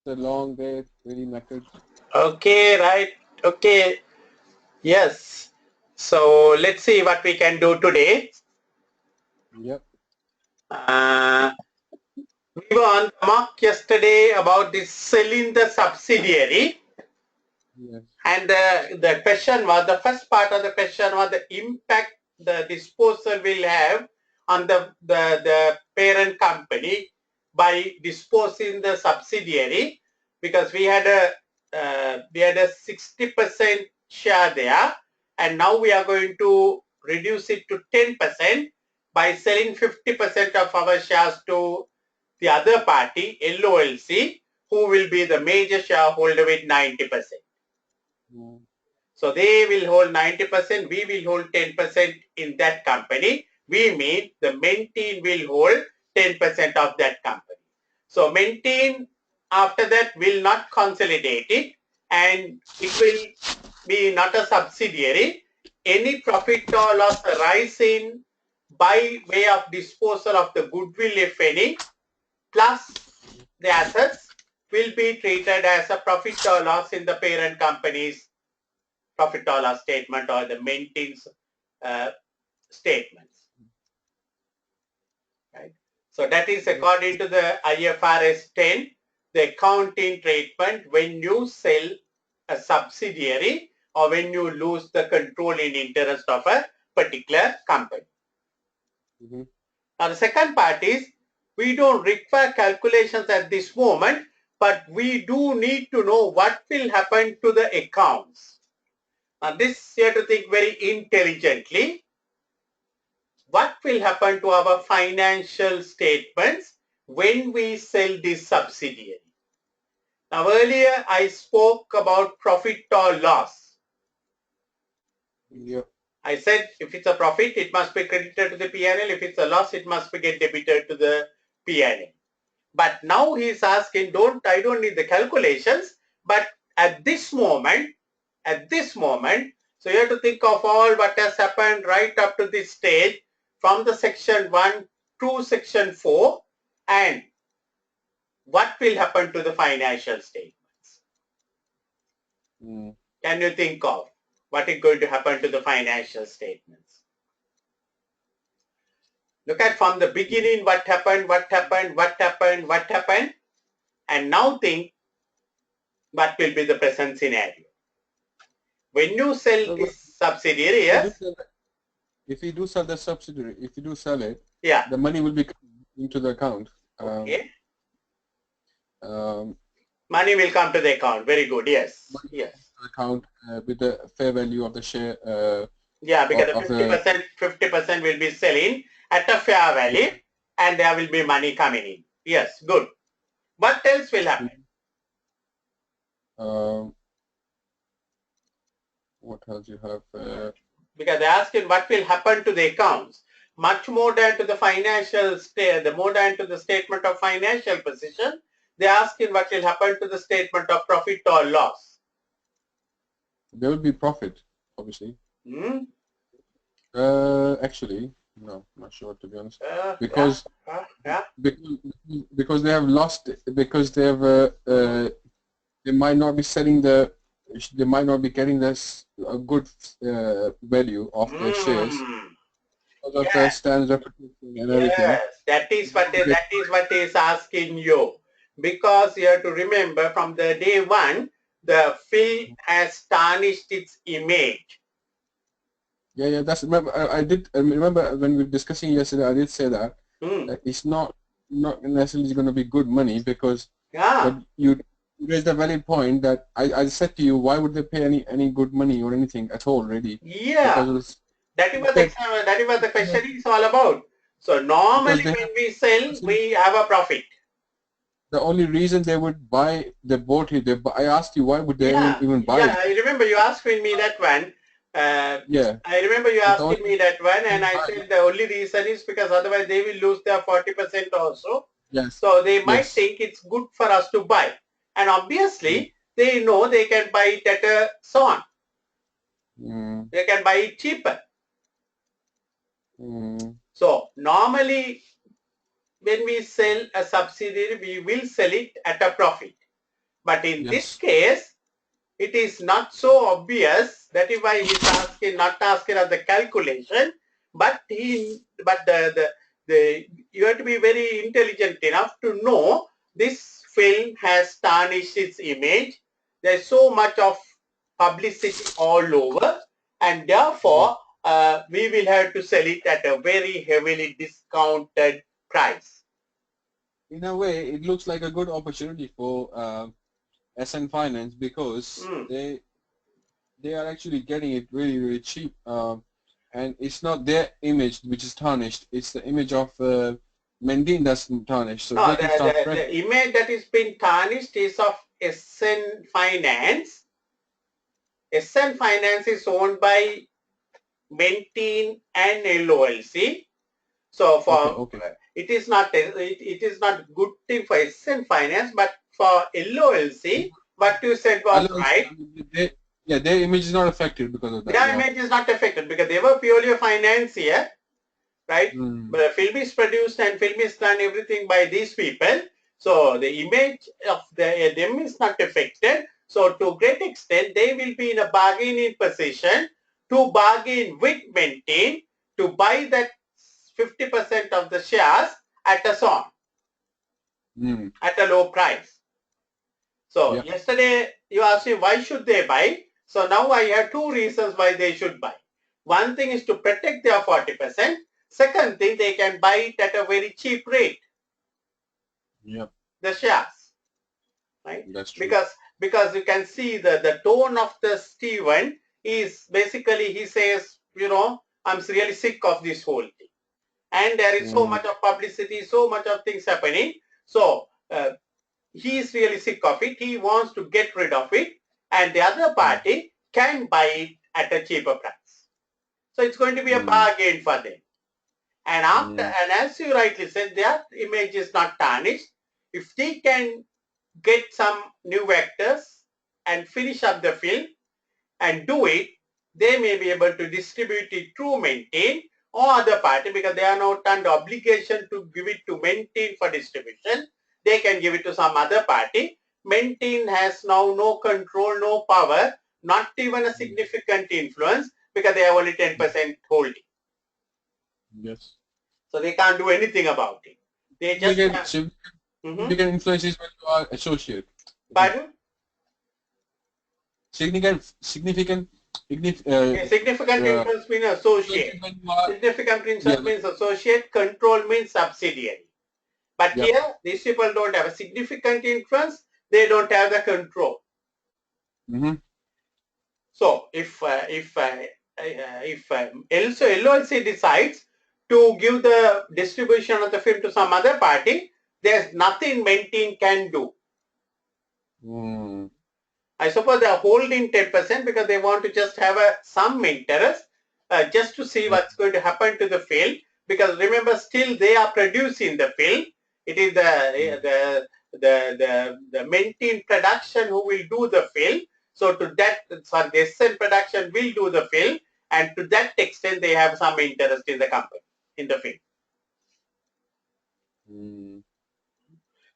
a long day, really knackered. Okay, right. Okay. Yes. So let's see what we can do today. Yep. Uh, we were on the mark yesterday about this selling the subsidiary, Yes. and the question was, the first part of the question was the impact the disposal will have on the parent company by disposing the subsidiary, because we had a 60% share there, and now we are going to reduce it to 10% by selling 50% of our shares to the other party, LOLC, who will be the major shareholder with 90%. Mm. So they will hold 90%, we will hold 10% in that company. We mean the Mentine will hold 10% of that company. So Mentine after that will not consolidate it, and it will be not a subsidiary. Any profit or loss arising by way of disposal of the goodwill, if any, plus the assets, will be treated as a profit or loss in the parent company's profit or loss statement or the Mentine's statements. Right? So that is Yep. according to the IFRS 10, the accounting treatment when you sell a subsidiary or when you lose the controlling interest of a particular company. Mm-hmm. Now the second part is, we don't require calculations at this moment, but we do need to know what will happen to the accounts. Now this you have to think very intelligently. What will happen to our financial statements when we sell this subsidiary? Now earlier I spoke about profit or loss. Yep. I said if it's a profit, it must be credited to the P&L. If it's a loss, it must be get debited to the P&L. But now he's asking, I don't need the calculations, but at this moment, so you have to think of all what has happened right up to this stage, from the section 1 to section 4, and what will happen to the financial statements. Mm. Can you think of what is going to happen to the financial statements? Look at from the beginning what happened, and now think what will be the present scenario. When you sell Well, this subsidiary, if you do yes? sell, if you do sell the subsidiary, if you do sell it, Yeah. the money will be coming into the account. Okay. Um, Money will come to the account. Very good. Yes. money will Yes. come to the account with the fair value of the share Yeah, because of the the. 50% will be selling at a fair value, and there will be money coming in. Yes, good. What else will happen? Um, what else you have? Because they're asking what will happen to the accounts. Much more than to the financial more than to the statement of financial position, they're asking what will happen to the statement of profit or loss. There will be profit, obviously. Hmm? Actually, no, not sure to be honest, Yeah, because yeah. because they have lost, because they have they might not be selling they might not be getting this a good value of the shares Mm. because of the Yes, standards of protection and everything. yes. That is They what will get, is asking you. Because you have to remember from the day one, the film has tarnished its image. yeah, yeah. That's remember. I did. I remember when we were discussing yesterday. I did say that Hmm. it's not necessarily going to be good money because, but Yeah. you raised a valid point that I said to you, why would they pay any good money or anything at all, really? Yeah. Because it was, you That is what the question is all about. So because normally they when have we sell, we have a profit. the only reason they would buy the boat here. I asked you why would they Yeah, even buy yeah. it? I remember you asking me that one. Yeah, I remember you the asking only me that one, and reason I buy said the only reason is because otherwise they will lose their 40% also. yes, So they might yes, think it's good for us to buy. And mm, obviously, they know they can buy it at a son. mm, They can buy it cheaper. mm, So normally, when we sell a subsidiary, we will sell it at a profit. But in Yes. this case, it is not so obvious. That is why he's asking, not asking as the calculation, but the you have to be very intelligent enough to know this film has tarnished its image. There's so much of publicity all over, and therefore we will have to sell it at a very heavily discounted price. In a way, it looks like a good opportunity for SN Finance because they are actually getting it really, really cheap. And it's not their image which is tarnished, it's the image of Mendin that's tarnished. So No, they can start fresh. the image that is being tarnished is of SN Finance. SN Finance is owned by Mentine and LOLC. So for it is not good thing for SN Finance, but for LOLC, what you said was right. Their image is not affected because of that. Their image is not affected because they were purely a financier, right? But the film is produced and film is done everything by these people. So the image of them is not affected. So to a great extent, they will be in a bargaining position to bargain with Mentine to buy that 50% of the shares at a song, at a low price. So yesterday you asked me why should they buy. So now I have two reasons why they should buy. One thing is to protect their 40%. Second thing, they can buy it at a very cheap rate. Yep. The shares, right? That's true. Because you can see the tone of the Stephen is basically he says, you know, I'm really sick of this whole thing, and there is so much of publicity, so much of things happening. So he is really sick of it. He wants to get rid of it, and the other party can buy it at a cheaper price. So it's going to be a bargain for them. And after, and as you rightly said, their image is not tarnished. If they can get some new actors and finish up the film and do it, they may be able to distribute it through Mentine or other party because they are not under obligation to give it to Mentine for distribution. They can give it to some other party. Mentine has now no control, no power, not even a significant influence because they have only 10% holding. Yes. So they can't do anything about it. They just significant influence is when you are associate. Pardon? Significant influence means associate. Significant influence means associate. Control means subsidiary. But here, these people don't have a significant influence. They don't have the control. So if LOLC decides to give the distribution of the film to some other party, there's nothing Mentine can do. I suppose they are holding 10% because they want to just have some interest just to see what's going to happen to the film. Because remember, still they are producing the film. It is the Mentine production who will do the film. So to that, the SN production will do the film, and to that extent, they have some interest in the company, in the film.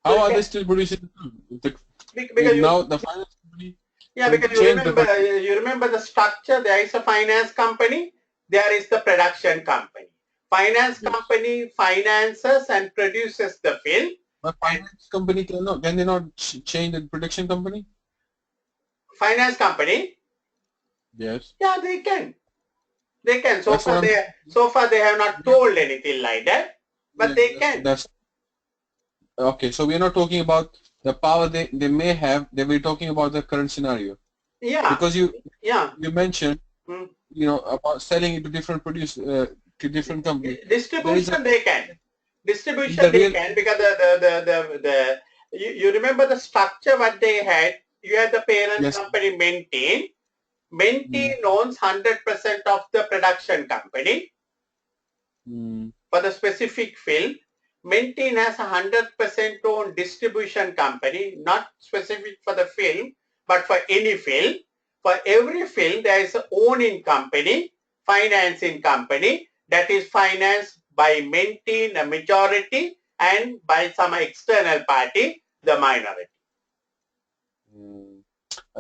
How are they still producing the because now the finance company? Yeah, because you remember the structure. There is a finance company. There is the production company. Finance company finances and produces the film. But finance company can they not change the production company? Finance company? Yes. Yeah, they can. They can. So far they have not told anything like that, but they can. Okay, so we are not talking about the power they may have. They were talking about the current scenario. Yeah. Because you mentioned about selling it to different to different companies. Distribution they can. Distribution they can because you remember the structure what they had. You had the parent company Mentine. Mentine owns 100% of the production company for the specific film. Mentine has 100% owned distribution company, not specific for the film, but for any film. For every film, there is an owning company, financing company that is financed by Mentine, a majority, and by some external party, the minority.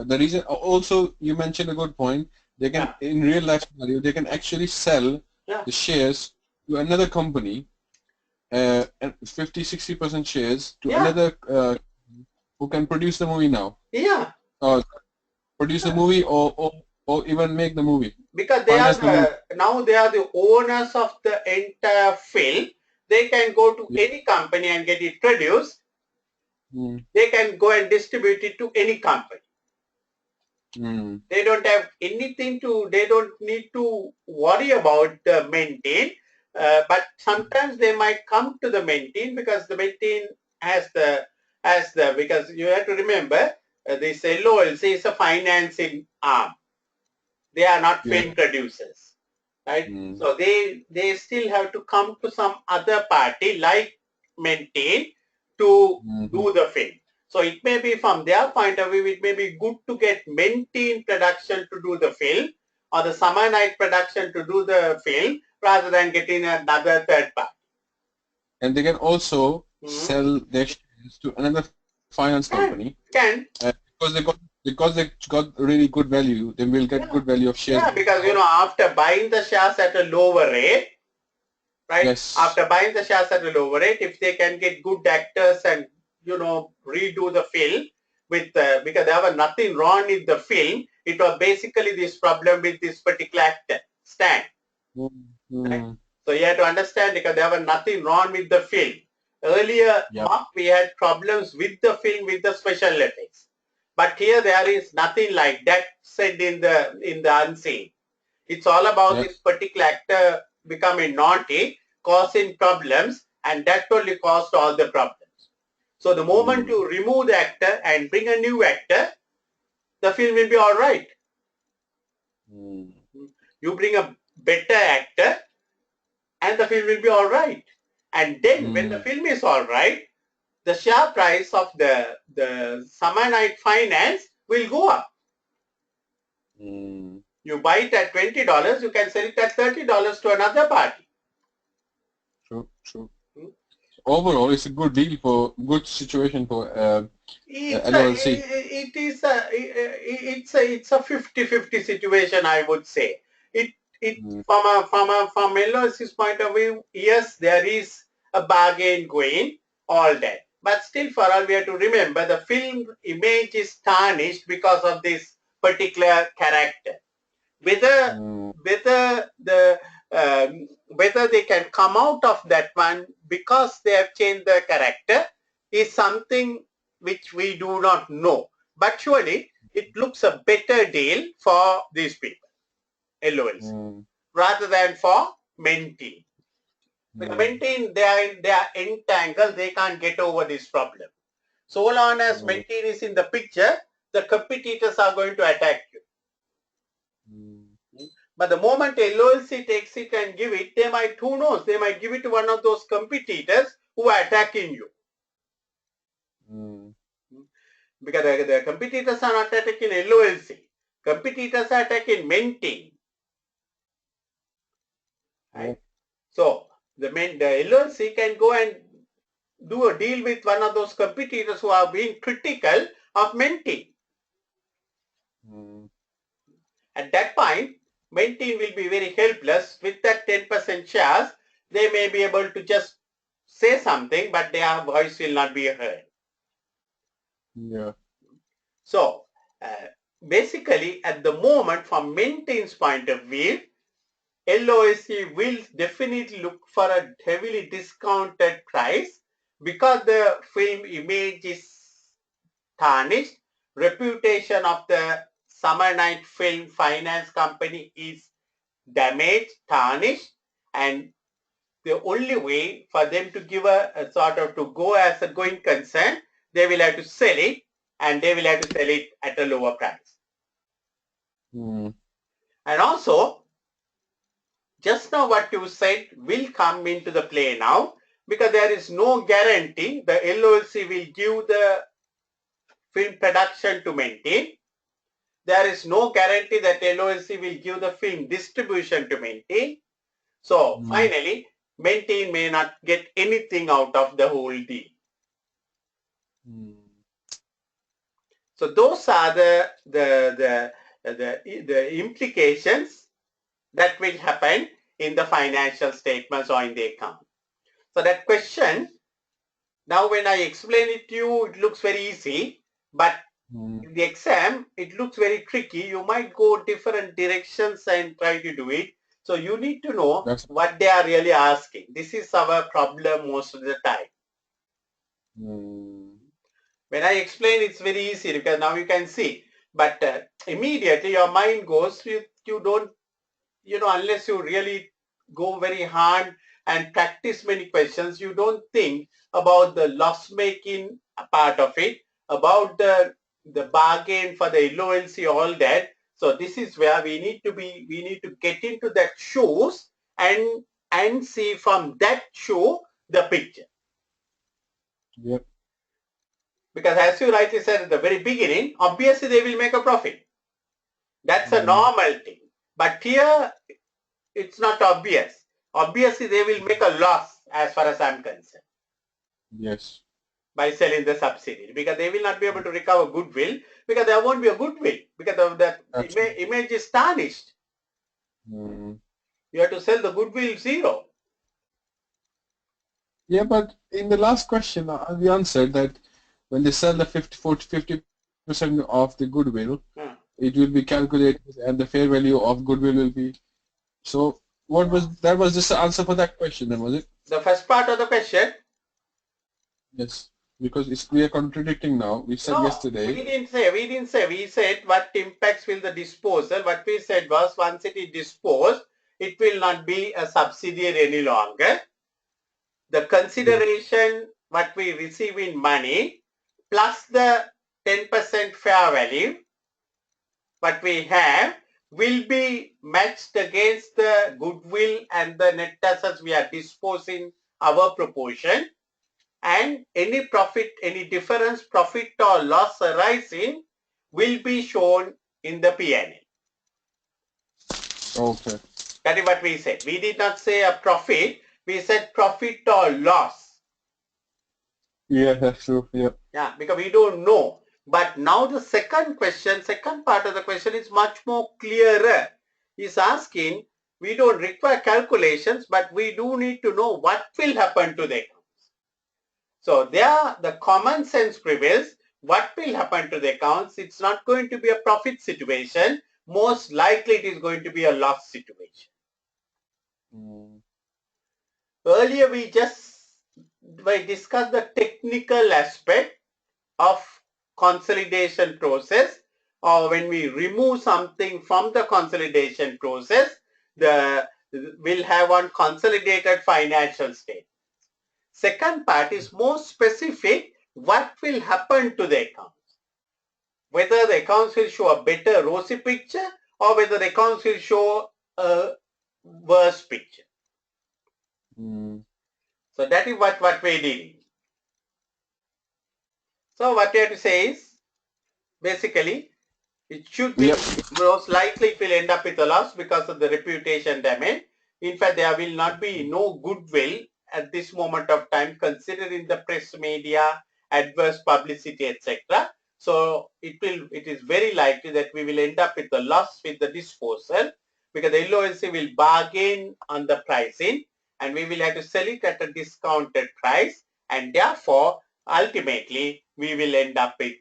the reason also you mentioned a good point. They can in real life scenario they can actually sell the shares to another company, 50-60% shares to another who can produce the movie now. Or produce the movie or even make the movie. Because they are now they are the owners of the entire film. They can go to any company and get it produced. They can go and distribute it to any company. They don't have anything to, they don't need to worry about the maintain. But sometimes they might come to the maintain because the maintain has the, because you have to remember this LOLC is a financing arm. They are not film producers, right? So they still have to come to some other party like maintain to do the film. So it may be from their point of view, it may be good to get maintain production to do the film or the Summer Night production to do the film rather than getting another third party. And they can also sell their shares to another finance company. Because they got really good value, they will get good value of shares. Yeah, because after buying the shares at a lower rate, right? Yes. After buying the shares at a lower rate, if they can get good actors and redo the film with because there was nothing wrong with the film, it was basically this problem with this particular actor, Stan. Right? So you have to understand because there was nothing wrong with the film. Earlier, Mark, we had problems with the film with the special effects. But here there is nothing like that said in the unseen. It's all about this particular actor becoming naughty, causing problems, and that only caused all the problems. So the moment you remove the actor and bring a new actor, the film will be all right. You bring a better actor and the film will be all right. And then when the film is all right, the share price of the Summer Night Finance will go up. You buy it at $20, you can sell it at $30 to another party. True. Overall, it's a good deal for good situation for LOLC. It's a 50-50 situation, I would say. From LOLC's point of view, yes, there is a bargain going, all that. But still, for all we have to remember, the film image is tarnished because of this particular character. Whether they can come out of that one because they have changed the character is something which we do not know. But surely it looks a better deal for these people, LOLC, rather than for Maintain. Because Maintain, they are entangled, they can't get over this problem. So long as Maintain is in the picture, the competitors are going to attack you. But the moment LOLC takes it and give it, they might, who knows, they might give it to one of those competitors who are attacking you. Because the competitors are not attacking LOLC. Competitors are attacking Maintain. Right? So the LOLC can go and do a deal with one of those competitors who are being critical of Maintain. At that point, Maintain will be very helpless. With that 10% shares, they may be able to just say something, but their voice will not be heard. So, basically, at the moment, from Maintain's point of view, LOSC will definitely look for a heavily discounted price because the film image is tarnished. Reputation of the Summer Night Film Finance Company is damaged, tarnished, and the only way for them to give a sort of to go as a going concern, they will have to sell it, and they will have to sell it at a lower price. And also, just now what you said will come into the play now, because there is no guarantee the LOLC will give the film production to Maintain. There is no guarantee that LOLC will give the film distribution to Maintain. So finally, Maintain may not get anything out of the whole deal. So those are the implications that will happen in the financial statements or in the account. So that question, now when I explain it to you, it looks very easy, but in the exam, it looks very tricky. You might go different directions and try to do it. So you need to know what they are really asking. This is our problem most of the time. When I explain, it's very easy because now you can see. But immediately your mind goes, you don't, unless you really go very hard and practice many questions, you don't think about the loss-making part of it, about the bargain for the LOLC, all that. So this is where we need to get into that shoes and see from that shoe the picture. Yep. Because as you rightly said at the very beginning, obviously they will make a profit. That's a normal thing. But here, it's not obvious. Obviously, they will make a loss as far as I'm concerned. Yes. By selling the subsidiary, because they will not be able to recover goodwill, because there won't be a goodwill, because of that image is tarnished. You have to sell the goodwill zero. Yeah, but in the last question, we answered that when they sell the 50% of the goodwill, it will be calculated and the fair value of goodwill will be. So what was that? Was this the answer for that question then, was it? The first part of the question? Yes, because we are contradicting now. We said yesterday. We didn't say. We said what impacts will the disposal. What we said was once it is disposed, it will not be a subsidiary any longer. The consideration what we receive in money plus the 10% fair value what we have will be matched against the goodwill and the net assets we are disposing our proportion, and any profit, any difference, profit or loss arising will be shown in the P&L. Okay. That is what we said. We did not say a profit. We said profit or loss. Yeah, that's true. Yeah. Yeah, because we don't know. But now the second part of the question is much more clearer. He's asking, we don't require calculations, but we do need to know what will happen to the accounts. So there, the common sense prevails. What will happen to the accounts? It's not going to be a profit situation. Most likely it is going to be a loss situation. Earlier we discussed the technical aspect of consolidation process, or when we remove something from the consolidation process, we'll have one consolidated financial statement. Second part is more specific, what will happen to the accounts. Whether the accounts will show a better rosy picture or whether the accounts will show a worse picture. So that is what we're dealing. So what you have to say is, basically, it should be, most likely it will end up with a loss because of the reputation damage. In fact, there will not be no goodwill at this moment of time, considering the press media, adverse publicity, etc. So it is very likely that we will end up with the loss with the disposal, because the LOLC will bargain on the pricing and we will have to sell it at a discounted price, and therefore ultimately we will end up with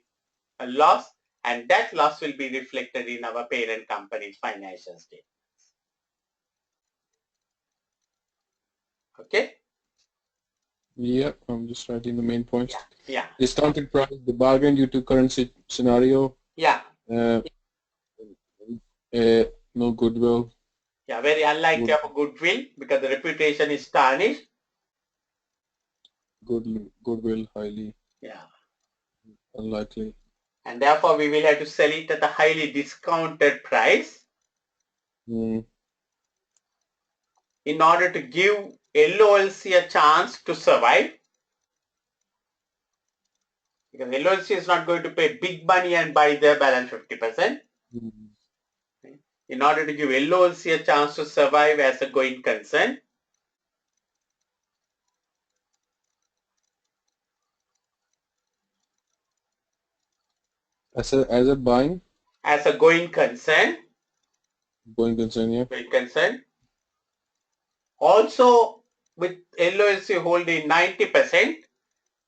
a loss, and that loss will be reflected in our parent company's financial statements. Okay? Yep, I'm just writing the main points. Yeah. Discounted price, the bargain due to currency scenario. Yeah. No goodwill. Yeah, very unlikely of a goodwill because the reputation is tarnished. Goodwill highly. Yeah. Unlikely. And therefore we will have to sell it at a highly discounted price in order to give LOLC a chance to survive. Because LOLC is not going to pay big money and buy their balance 50%. In order to give LOLC a chance to survive as a going concern, As a buying? As a going concern. Going concern, yeah. Going concern. Also, with LOLC holding 90%,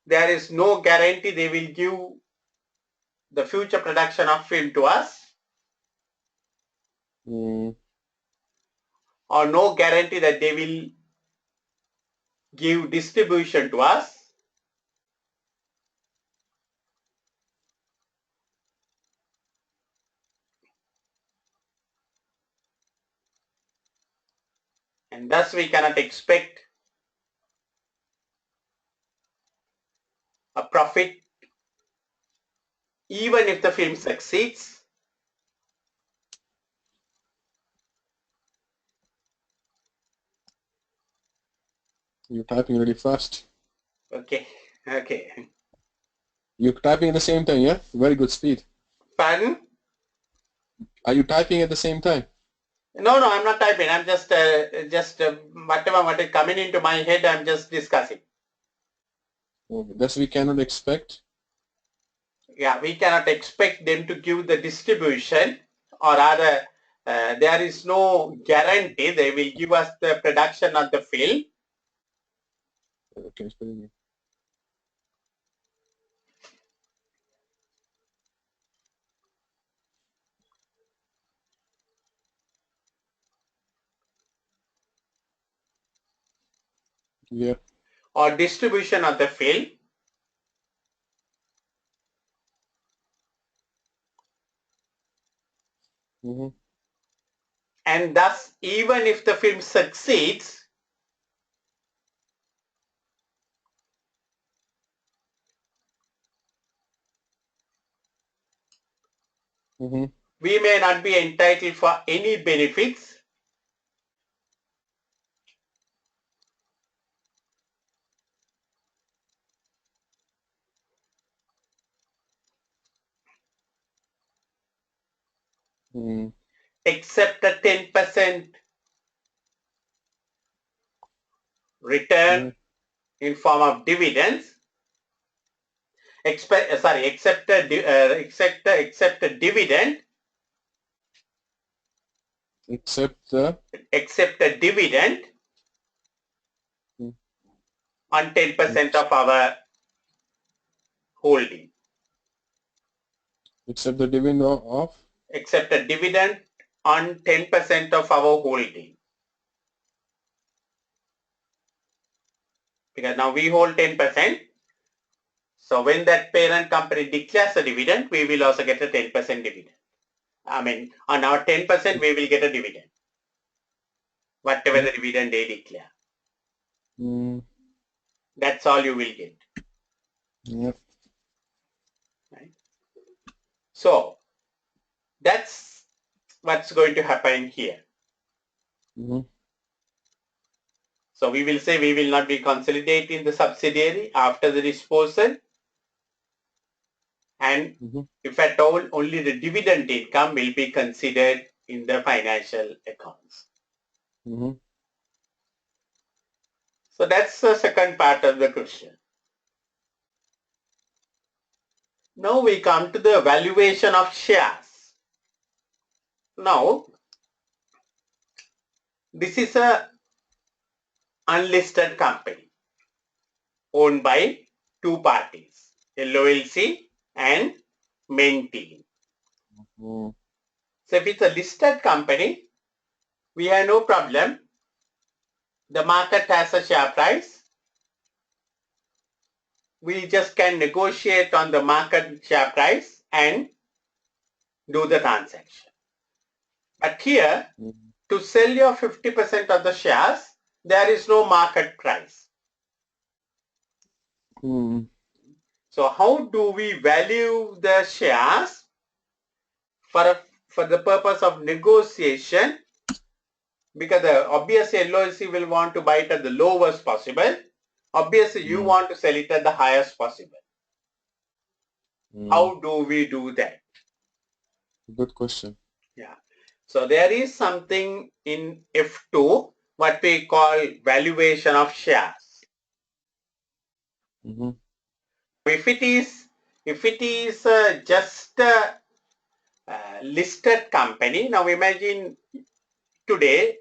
there is no guarantee they will give the future production of film to us. Mm. Or no guarantee that they will give distribution to us. And thus we cannot expect a profit even if the film succeeds. You're typing really fast. Okay, okay. You're typing at the same time, yeah? Very good speed. Pardon? Are you typing at the same time? No, I'm not typing. I'm just whatever is coming into my head, I'm just discussing. Okay. Thus we cannot expect. Yeah, we cannot expect them to give the distribution, or rather there is no guarantee they will give us the production of the film. Okay, it's pretty good. Yeah. Or distribution of the film. Mm-hmm. And thus, even if the film succeeds, Mm-hmm. we may not be entitled for any benefits. Mm. Except a 10% return in form of dividends. Except a dividend. Except the Except a dividend on 10% of our holding. Except the dividend of? Except a dividend on 10% of our holding. Because now we hold 10%. So when that parent company declares a dividend, we will also get a 10% dividend. I mean, on our 10%, we will get a dividend. Whatever the dividend they declare. Mm. That's all you will get. Yep. Right? So that's what's going to happen here. Mm-hmm. So we will say we will not be consolidating the subsidiary after the disposal, and if at all, only the dividend income will be considered in the financial accounts. Mm-hmm. So that's the second part of the question. Now we come to the valuation of shares. Now, this is a unlisted company owned by two parties, LOLC and Mentee. Mm-hmm. So if it's a listed company, we have no problem. The market has a share price. We just can negotiate on the market share price and do the transaction. But here, to sell your 50% of the shares, there is no market price. Mm. So how do we value the shares for the purpose of negotiation? Because obviously LOLC will want to buy it at the lowest possible. Obviously you want to sell it at the highest possible. How do we do that? Good question. Yeah. So there is something in F2 what we call valuation of shares. Mm-hmm. If If it is just a listed company, now imagine today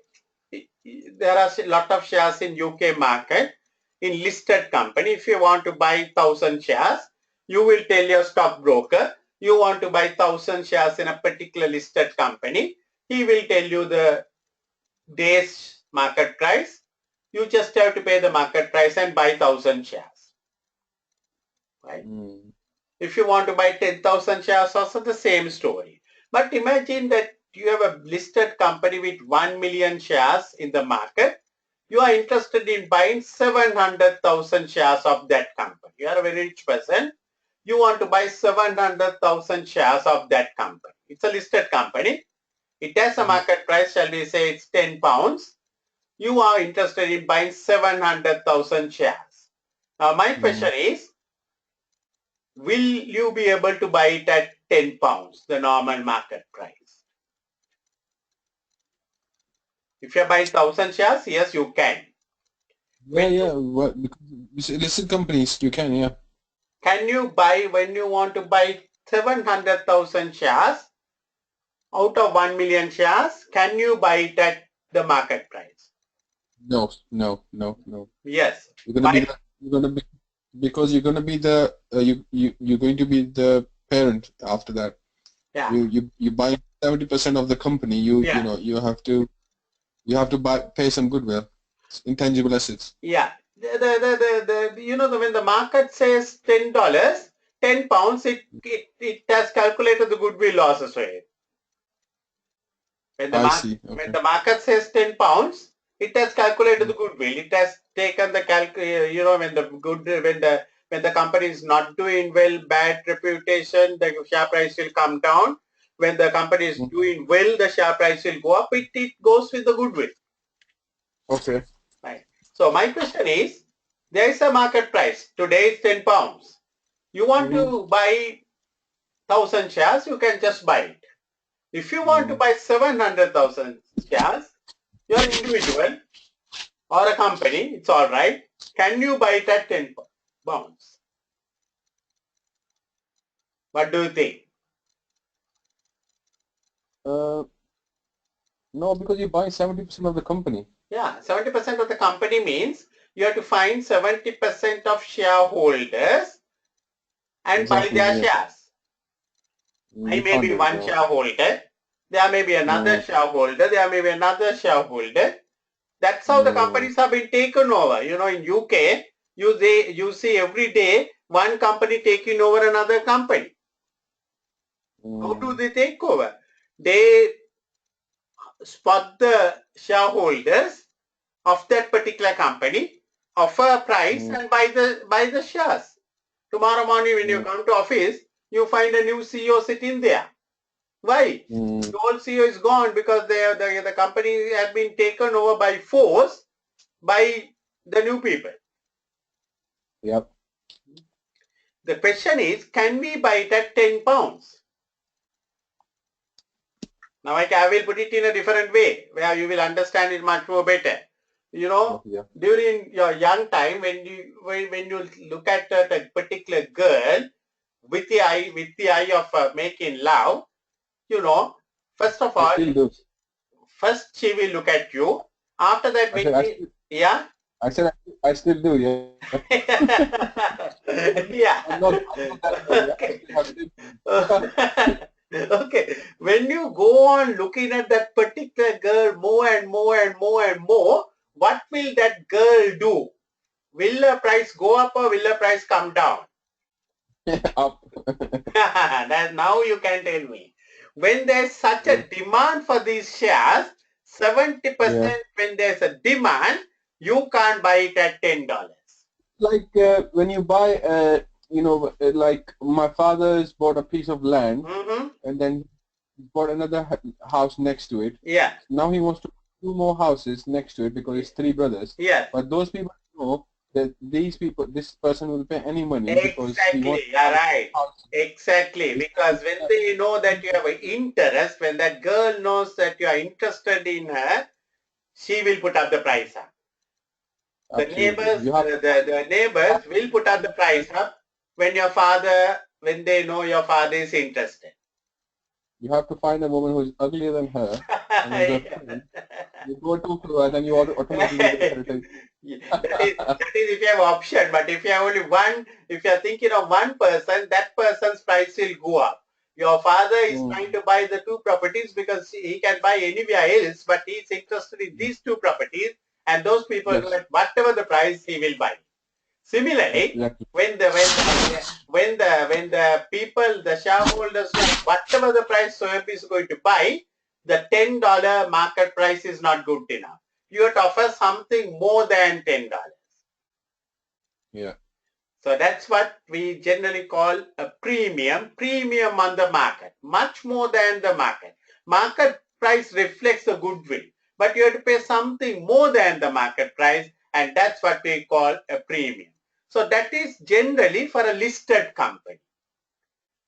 there are a lot of shares in UK market in listed company. If you want to buy 1,000 shares, you will tell your stockbroker you want to buy 1,000 shares in a particular listed company. He will tell you the day's market price. You just have to pay the market price and buy 1,000 shares. Right? If you want to buy 10,000 shares, also the same story. But imagine that you have a listed company with 1 million shares in the market. You are interested in buying 700,000 shares of that company. You are a very rich person. You want to buy 700,000 shares of that company. It's a listed company. It has a market price, shall we say it's 10 pounds. You are interested in buying 700,000 shares. Now my question is, will you be able to buy it at 10 pounds, the normal market price? If you buy 1,000 shares, yes, you can. Yeah. Well, because listed companies, you can, yeah. Can you buy, when you want to buy 700,000 shares out of 1 million shares, can you buy it at the market price? No. Yes. You're gonna be because you're gonna be the you're going to be the parent after that. Yeah. You buy 70% of the company. You know you have to pay some goodwill, intangible assets. Yeah. You know, when the market says $10, 10 pounds, it has calculated the goodwill losses rate. When the market says 10 pounds, it has calculated the goodwill. It has taken the you know, when the company is not doing well, bad reputation, the share price will come down. When the company is doing well, the share price will go up. It goes with the goodwill. Okay. Right. So my question is, there is a market price. Today is 10 pounds. You want to buy 1,000 shares, you can just buy it. If you want to buy 700,000 shares, you're an individual or a company, it's all right. Can you buy it at 10 pounds? What do you think? No, because you buy 70% of the company. Yeah, 70% of the company means you have to find 70% of shareholders and buy their shares. I may be one shareholder, there may be another shareholder, there may be another shareholder. That's how the companies have been taken over. You know, in UK, you see every day one company taking over another company. How do they take over? They spot the shareholders of that particular company, offer a price and buy the shares. Tomorrow morning when you come to office, you find a new CEO sitting there. Why? The old CEO is gone because the company has been taken over by force by the new people. Yep. The question is, can we buy it at 10 pounds? Now I will put it in a different way where you will understand it much more better. You know, during your young time, when you look at a particular girl with the eye of making love, you know, first of all, first she will look at you. After that, yeah. I said I still do, yeah. Yeah. Okay. When you go on looking at that particular girl more and more and more and more, what will that girl do? Will the price go up or will the price come down? Up. Now you can tell me. When there's such a demand for these shares, 70% when there's a demand, you can't buy it at $10. Like when you buy, you know, like my father's bought a piece of land and then bought another house next to it. Yeah. Now he wants to put 2 more houses next to it because it's 3 brothers. Yeah. But those people know that this person will pay any money because he wants. Yeah, right. Exactly. Because when they know that you have an interest, when that girl knows that you are interested in her, she will put up the price up. The neighbors, the neighbors will put up the price up when your father when they know your father is interested. You have to find a woman who is uglier than her, and who's a friend. You go too close, and you automatically get irritated. that is if you have option, but if you have only one, if you are thinking of one person, that person's price will go up. Your father is trying to buy the two properties because he can buy anywhere else, but he is interested in these two properties, and those people, Yes. whatever the price, he will buy. Similarly, Exactly. when the people, the shareholders, whatever the price Soyab is going to buy, the $10 market price is not good enough. You have to offer something more than $10. Yeah. So that's what we generally call a premium on the market, much more than the market. Market price reflects the goodwill, but you have to pay something more than the market price, and that's what we call a premium. So that is generally for a listed company.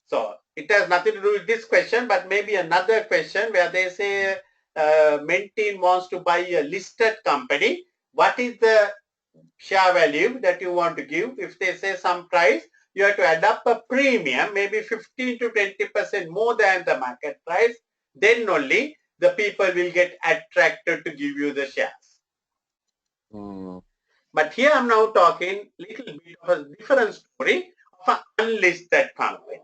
So it has nothing to do with this question, but maybe another question where they say Mentine wants to buy a listed company. What is the share value that you want to give? If they say some price, you have to add up a premium, maybe 15 to 20% more than the market price. Then only the people will get attracted to give you the shares. But here I'm now talking little bit of a different story of an unlisted company.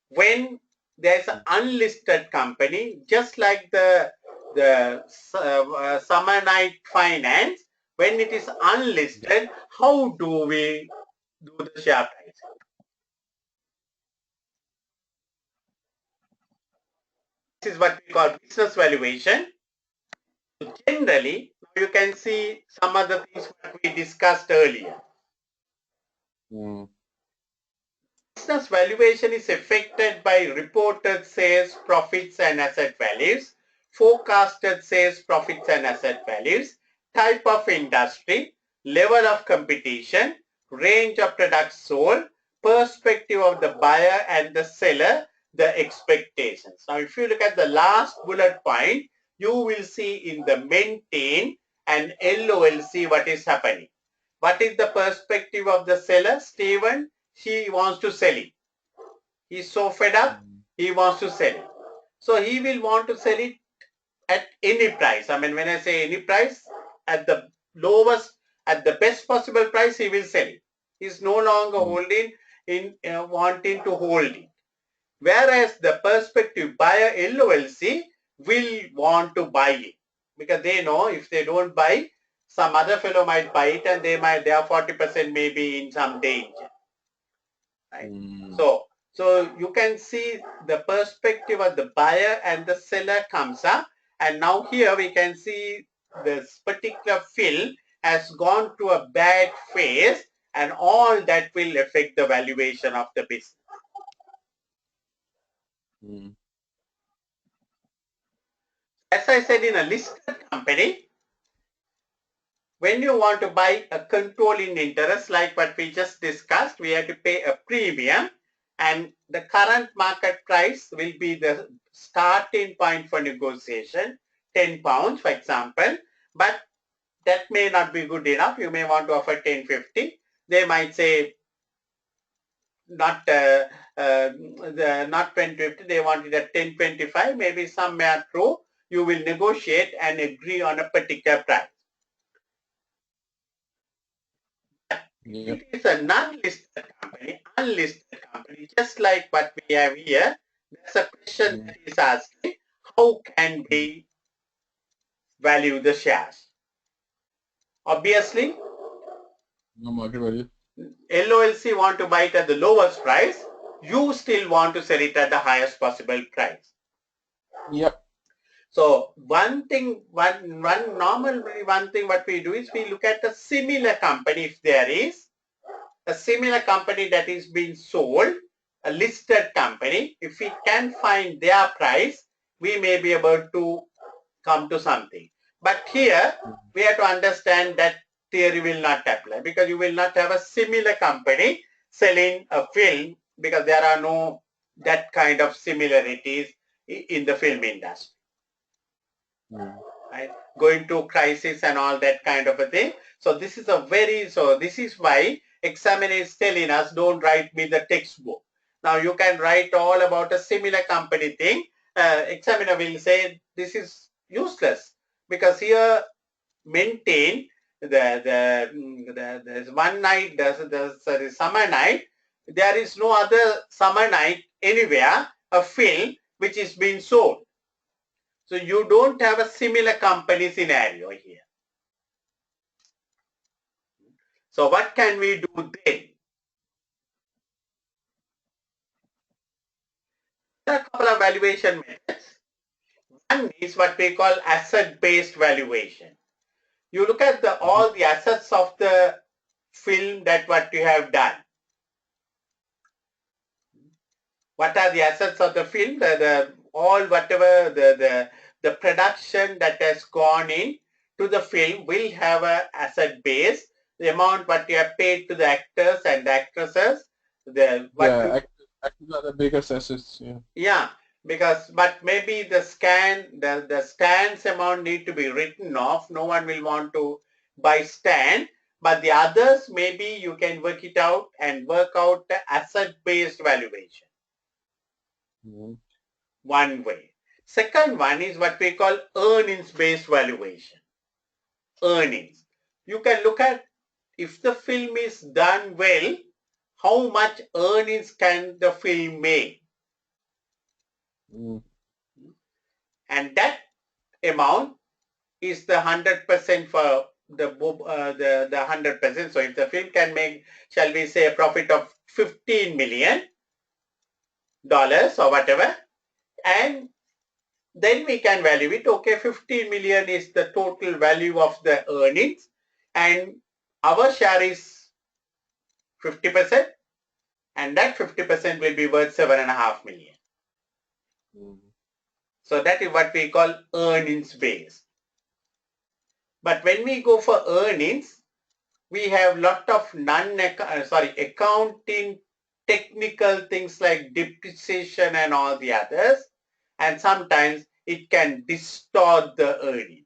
When there's an unlisted company, just like the Samanite Finance, when it is unlisted, how do we do the share price? This is what we call business valuation. Generally, you can see some of the things that we discussed earlier. Business valuation is affected by reported sales, profits and asset values, forecasted sales, profits and asset values, type of industry, level of competition, range of products sold, perspective of the buyer and the seller, the expectations. Now, if you look at the last bullet point, you will see in the Mentine and LOLC what is happening. What is the perspective of the seller? Stephen, he wants to sell it. He's so fed up, he wants to sell it. So he will want to sell it at any price. I mean, when I say any price, at the lowest, at the best possible price, he will sell it. He's no longer holding in wanting to hold it. Whereas the prospective buyer LOLC will want to buy it because they know if they don't buy, some other fellow might buy it and their 40% may be in some danger. Right? So you can see the perspective of the buyer and the seller comes up, and now here we can see this particular film has gone to a bad phase, and all that will affect the valuation of the business. As I said, in a listed company, when you want to buy a controlling interest like what we just discussed, we have to pay a premium, and the current market price will be the starting point for negotiation, £10 for example, but that may not be good enough. You may want to offer $10.50. They might say not not $10.50, they want it at $10.25. Maybe some may are true. You will negotiate and agree on a particular price. It is a non-listed company, unlisted company, just like what we have here. There's a question that is asking, how can we value the shares? Obviously, LOLC want to buy it at the lowest price. You still want to sell it at the highest possible price. Yep. So one thing what we do is we look at a similar company. If there is a similar company that is being sold, a listed company, if we can find their price, we may be able to come to something. But here we have to understand that theory will not apply because you will not have a similar company selling a film because there are no that kind of similarities in the film industry. Right? Going to crisis and all that kind of a thing. So this is this is why examiner is telling us don't write me the textbook. Now you can write all about a similar company thing. Examiner will say this is useless because here maintain there's one night, there's summer night. There is no other summer night anywhere, a film which is being sold. So you don't have a similar company scenario here. So what can we do then? There are a couple of valuation methods. One is what we call asset-based valuation. You look at all the assets of the film that what you have done. What are the assets of the film? All whatever the production that has gone in to the film will have a asset base. The amount what you have paid to the actors and actresses. Actors are the biggest assets. Yeah, because but maybe the stands amount need to be written off. No one will want to buy stand, but the others maybe you can work it out and work out the asset-based valuation. One way. Second one is what we call earnings-based valuation. Earnings. You can look at if the film is done well, how much earnings can the film make? And that amount is the 100% for the 100%. So if the film can make, shall we say, a profit of $15 million or whatever, and then we can value it. Okay, 15 million is the total value of the earnings, and our share is 50%, and that 50% will be worth 7.5 million. So that is what we call earnings based. But when we go for earnings, we have lot of accounting technical things like depreciation and all the others, and sometimes it can distort the earnings.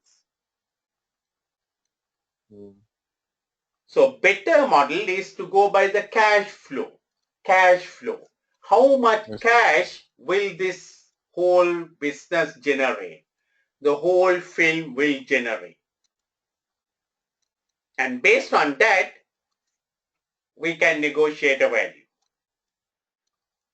So better model is to go by the cash flow. Cash flow. How much cash will this whole business generate? The whole film will generate. And based on that, we can negotiate a value.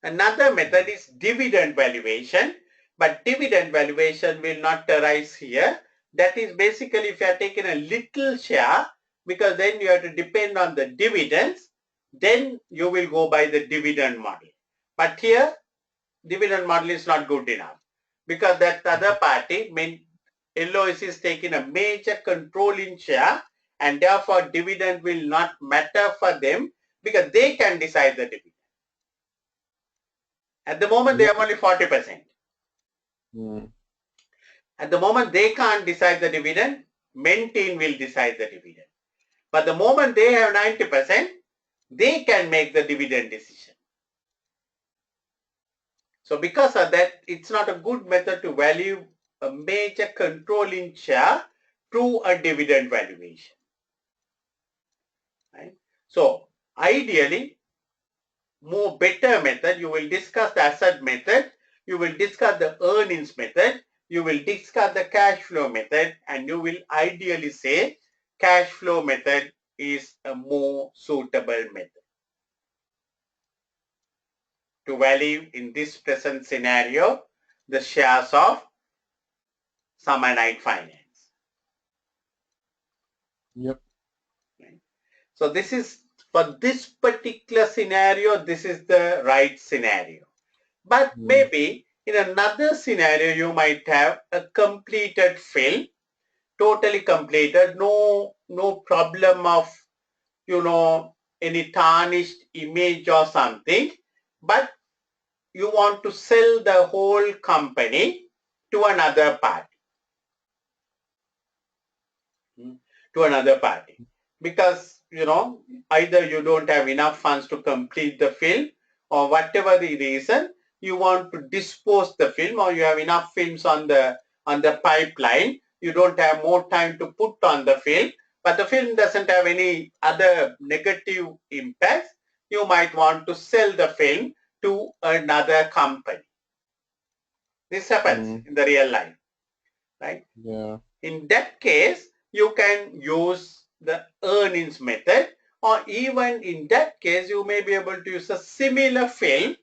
Another method is dividend valuation, but dividend valuation will not arise here. That is basically if you are taking a little share, because then you have to depend on the dividends, then you will go by the dividend model. But here, dividend model is not good enough because that other party, LOS is taking a major controlling share, and therefore dividend will not matter for them because they can decide the dividend. At the moment, they have only 40%. At the moment, they can't decide the dividend. Maintain will decide the dividend. But the moment they have 90%, they can make the dividend decision. So because of that, it's not a good method to value a major controlling share through a dividend valuation. Right? So ideally, more better method, you will discuss the asset method, you will discuss the earnings method, you will discuss the cash flow method, and you will ideally say cash flow method is a more suitable method to value in this present scenario the shares of Summer Night Finance. Yep. So this is, for this particular scenario, this is the right scenario. But maybe in another scenario, you might have a completed film, totally completed, no problem of, any tarnished image or something, but you want to sell the whole company to another party. Because, either you don't have enough funds to complete the film, or whatever the reason, you want to dispose the film, or you have enough films on the pipeline, you don't have more time to put on the film, but the film doesn't have any other negative impacts, you might want to sell the film to another company. This happens in the real life, right? Yeah. In that case, you can use the earnings method, or even in that case, you may be able to use a similar film.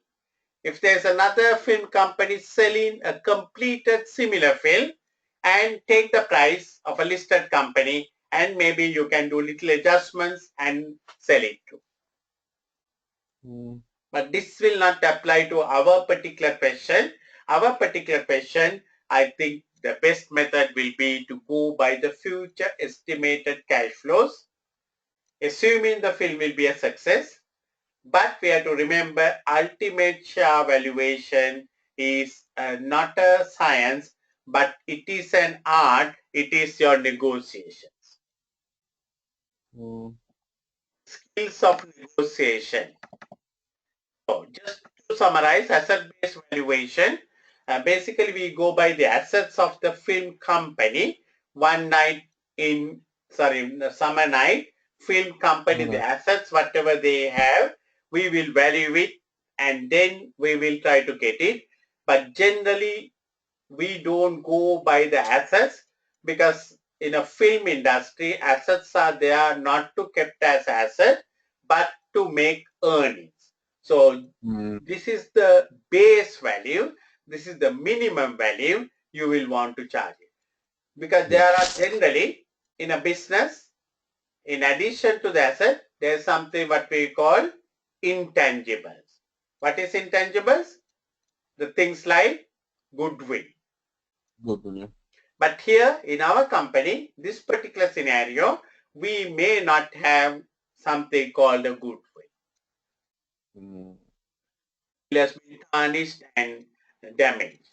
If there's another film company selling a completed similar film, and take the price of a listed company, and maybe you can do little adjustments and sell it too. But this will not apply to our particular question. Our particular question, I think the best method will be to go by the future estimated cash flows, assuming the film will be a success. But we have to remember, ultimate share valuation is not a science, but it is an art. It is your negotiations. Skills of negotiation. So just to summarize, asset-based valuation, basically we go by the assets of the film company. One night in, summer night, film company, the assets, whatever they have, we will value it and then we will try to get it. But generally, we don't go by the assets, because in a film industry, assets are there not to kept as asset, but to make earnings. So this is the base value. This is the minimum value you will want to charge it. Because there are generally, in a business, in addition to the asset, there is something what we call intangibles. What is intangibles? The things like goodwill. Goodwill. But here in our company, this particular scenario, we may not have something called a goodwill. It has been tarnished and damaged.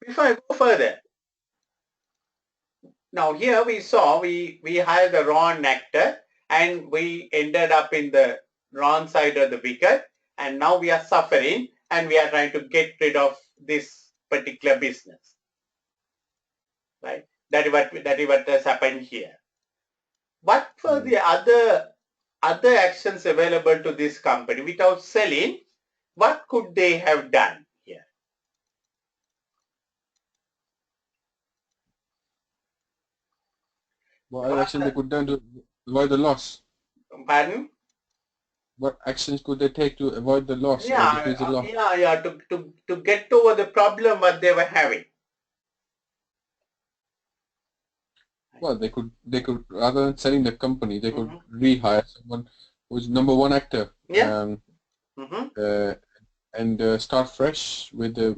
Before I go further, now here we saw we hired the wrong actor and we ended up in the wrong side of the wicket, and now we are suffering and we are trying to get rid of this particular business. Right? That is what has happened here. What were the other actions available to this company without selling? What could they have done here? What action they could done to avoid the loss? Pardon? What actions could they take to avoid the loss or decrease the loss? To get over the problem what they were having. Well, they could rather than selling the company, they could rehire someone who's number one actor. Yeah. And start fresh with give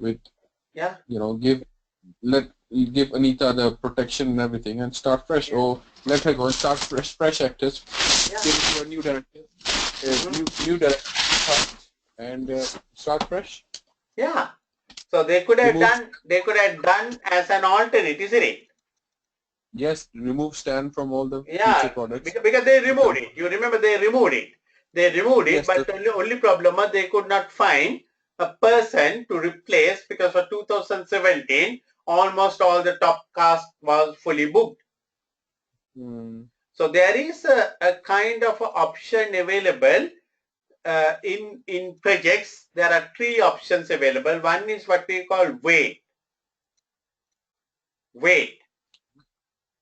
Anita the protection and everything and start fresh, or let her go and start fresh actors. Give it to a new director, new director, and start fresh. Yeah. So they could have done as an alternate, isn't it? Yes, remove Stan from all the future products. Because they removed it. You remember they removed it. Yes, but the only problem was they could not find a person to replace, because for 2017, almost all the top cast was fully booked. So there is a kind of option available in projects. There are three options available. One is what we call wait.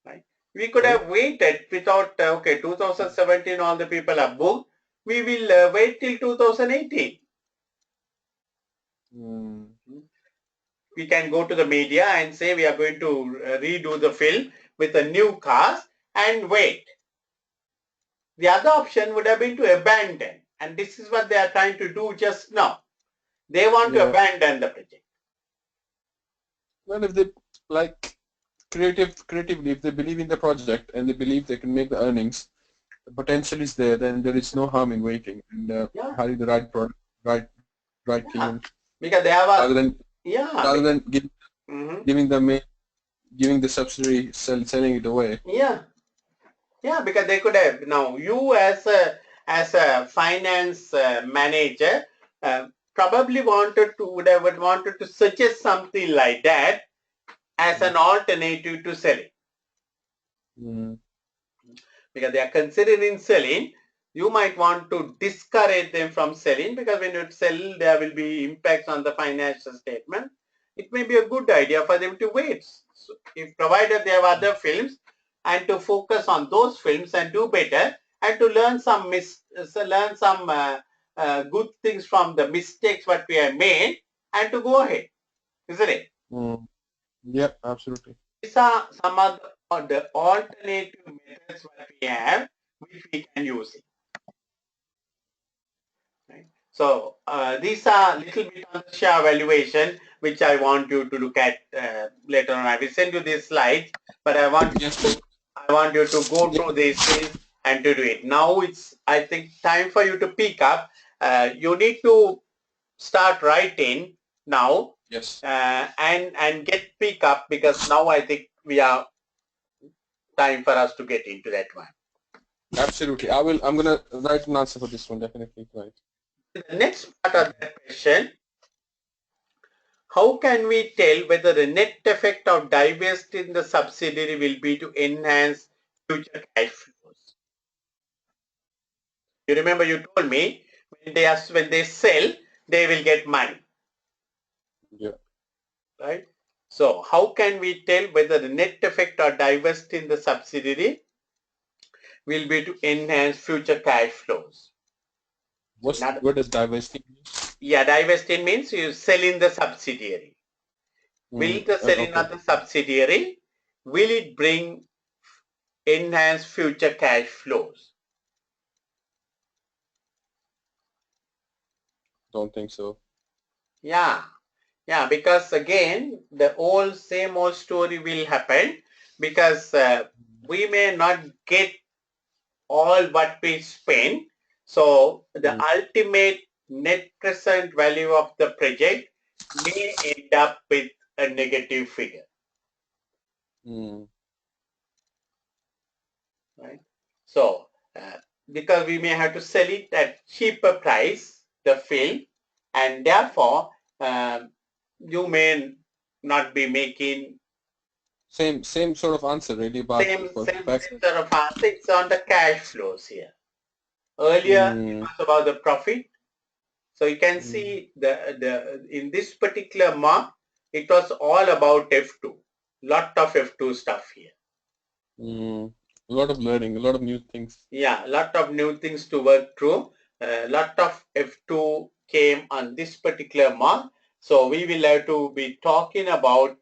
Right? We could have waited without, 2017 all the people are booked. We will wait till 2018. We can go to the media and say we are going to redo the film with a new cast and wait. The other option would have been to abandon, and this is what they are trying to do just now. They want to abandon the project. Well, if they creatively, if they believe in the project and they believe they can make the earnings, the potential is there, then there is no harm in waiting and hiring the right product, right team. Because they have rather than giving the subsidy, selling it away. Yeah, because they could have, now you as a finance manager probably would have wanted to suggest something like that as an alternative to selling. Because they are considering selling, you might want to discourage them from selling, because when you sell, there will be impacts on the financial statement. It may be a good idea for them to wait. So if provided they have other films, and to focus on those films and do better, and to learn some good things from the mistakes what we have made, and to go ahead, isn't it? Yep, absolutely. These are some of the alternative methods what we have, which we can use it. Right? So these are little bit on the share valuation, which I want you to look at later on. I will send you these slides, but I want you to go through these things and to do it. Now it's, I think, time for you to pick up. You need to start writing now. Yes. And get pick up, because now I think we are time for us to get into that one. Absolutely. I'm gonna write an answer for this one, definitely. Right. The next part of that question: how can we tell whether the net effect of divesting the subsidiary will be to enhance future cash flows? You remember you told me when they sell, they will get money. Yeah. Right? So how can we tell whether the net effect of divesting the subsidiary will be to enhance future cash flows? What does divesting mean? Yeah, divesting means you selling the subsidiary. Will the selling of the subsidiary, will it bring enhanced future cash flows? Don't think so. Yeah, because again, the same old story will happen, because we may not get all what we spend. So the ultimate net present value of the project may end up with a negative figure. Right? So because we may have to sell it at cheaper price, the film, and therefore you may not be making same sort of answer really, but same sort of answer. It's on the cash flows here. Earlier it was about the profit. So you can see the in this particular mark, it was all about F2. Lot of F2 stuff here. A lot of learning, a lot of new things. Yeah, a lot of new things to work through. A lot of F2 came on this particular mark. So we will have to be talking about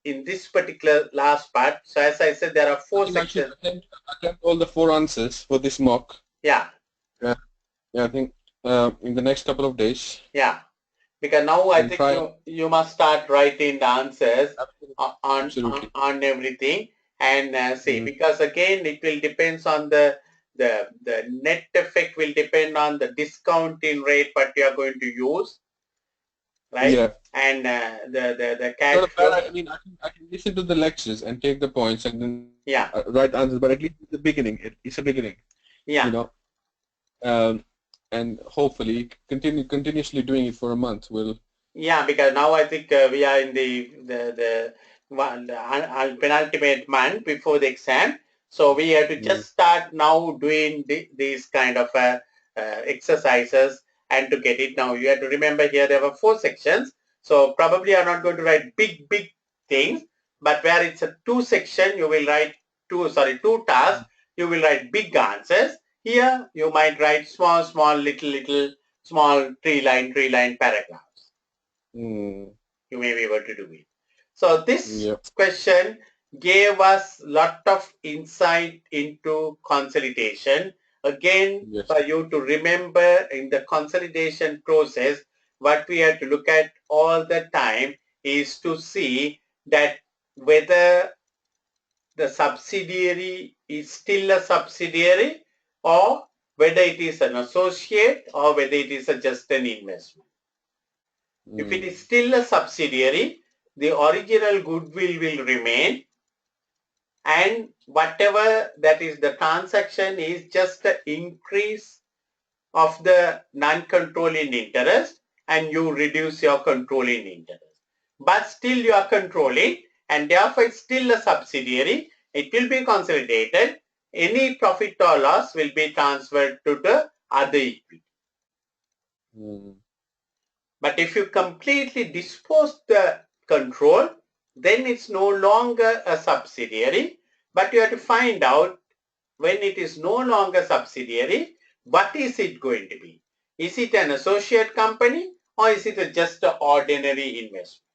in this particular last part. So as I said, there are 4 sections. Attempt all the 4 answers for this mock. Yeah. Yeah, I think in the next couple of days. Yeah. Because now I think you must start writing the answers on everything, and see, because again it will depends on the net effect will depend on the discounting rate what you are going to use, right? Yeah. And the cash flow. I mean, I can listen to the lectures and take the points and then write answers, but at least it's the beginning. It's a beginning. Yeah. You know. And hopefully continuously doing it for a month will. Yeah, because now I think we are in the penultimate month before the exam, so we have to just start now doing these kind of exercises, and to get it now you have to remember here there were 4 sections, so probably I'm not going to write big things, but where it's a 2 section you will write 2 tasks, you will write big answers. Here you might write small little small 3 line paragraphs. You may be able to do it. So this question gave us lot of insight into consolidation. Again, for you to remember in the consolidation process, what we have to look at all the time is to see that whether the subsidiary is still a subsidiary, or whether it is an associate, or whether it is just an investment. If it is still a subsidiary, the original goodwill will remain, and whatever that is the transaction is just the increase of the non-controlling interest, and you reduce your controlling interest. But still you are controlling, and therefore it's still a subsidiary. It will be consolidated, any profit or loss will be transferred to the other equity. But if you completely dispose the control, then it's no longer a subsidiary, but you have to find out when it is no longer subsidiary, what is it going to be? Is it an associate company or is it just an ordinary investment?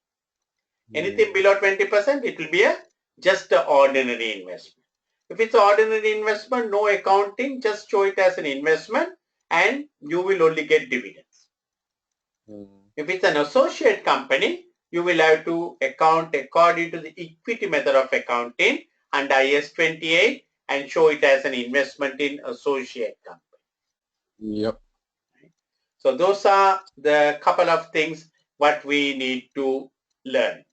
Anything below 20%, it will be just an ordinary investment. If it's ordinary investment, no accounting, just show it as an investment and you will only get dividends. If it's an associate company, you will have to account according to the equity method of accounting under IAS 28 and show it as an investment in associate company. Yep. So those are the couple of things what we need to learn.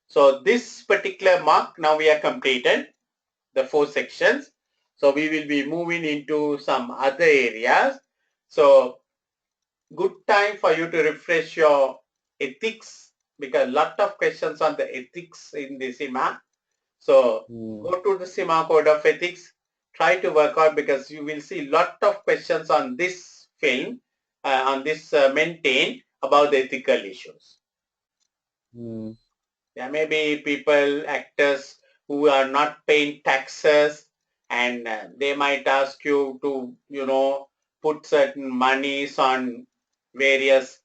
So this particular mark, now we have completed the 4 sections. So we will be moving into some other areas. So good time for you to refresh your ethics, because a lot of questions on the ethics in the CIMA. So go to the CIMA Code of Ethics, try to work out, because you will see a lot of questions on this film, on this maintain about the ethical issues. There may be people, actors who are not paying taxes, and they might ask you to, put certain monies on various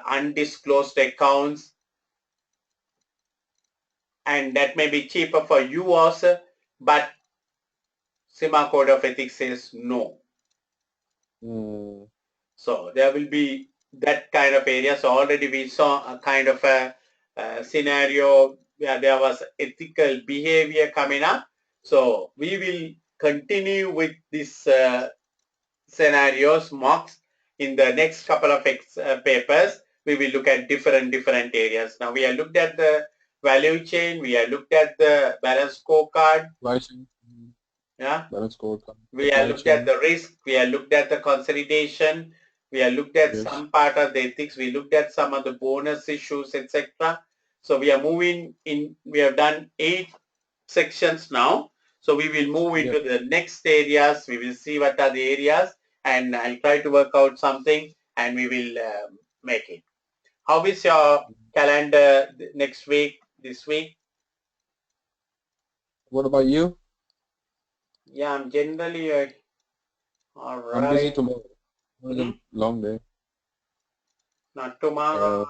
undisclosed accounts, and that may be cheaper for you also, but CIMA Code of Ethics says no. So there will be that kind of area. So already we saw a kind of a scenario where there was ethical behavior coming up. So we will continue with these scenarios, mocks, in the next couple of papers. We will look at different areas. Now we have looked at the value chain. We have looked at the balance scorecard. Pricing. Yeah. Balance scorecard. We have looked at the risk. We have looked at the consolidation. We have looked at some part of the ethics. We looked at some of the bonus issues, etc. So we are moving in. We have done 8 sections now. So we will move into the next areas. We will see what are the areas, and I'll try to work out something, and we will make it. How is your calendar next week, this week? What about you? Yeah, I'm generally all right. I'm busy tomorrow. Long day. Not tomorrow.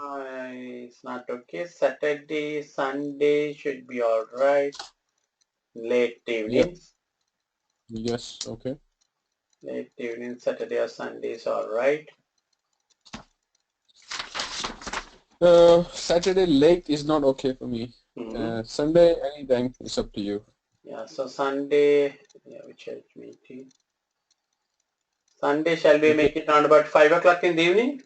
It's not okay. Saturday, Sunday should be all right. Late evenings. Yes. Okay. Late evening, Saturday or Sunday is all right. Saturday late is not okay for me. Sunday anytime, it's up to you. Yeah. So Sunday, which meeting? Sunday, shall we make it around about 5 o'clock in the evening?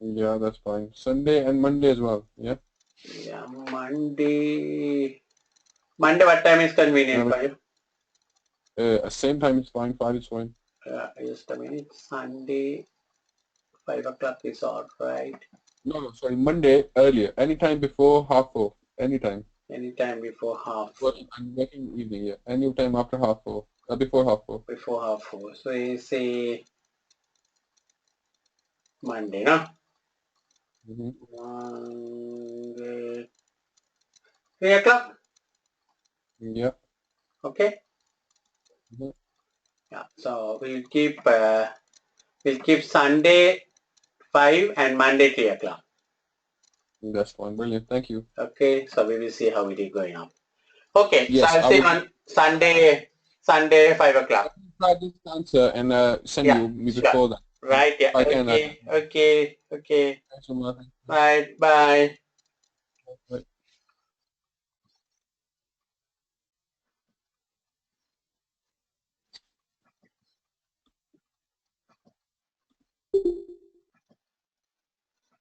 Yeah, that's fine. Sunday and Monday as well. Yeah. Yeah, Monday. What time is convenient for you? Same time is fine. 5 is fine. Just a minute. Sunday, 5 o'clock is all right. No, sorry. Monday earlier. Anytime before 4:30. Anytime. Anytime before 4:30. I'm working evening. Yeah. Anytime after 4:30. Before 4:30. Before 4:30. So you say Monday, no? Monday. 3 o'clock? Yeah. Okay. Yeah. So we'll keep Sunday 5 and Monday 3 o'clock. That's fine. Brilliant. Thank you. Okay. So we will see how it is going on. Okay. Yes, so I'll see you on Sunday 5 o'clock. Try this answer and send you me before that. Right. Yeah. Okay. Thanks so much. Right. Bye.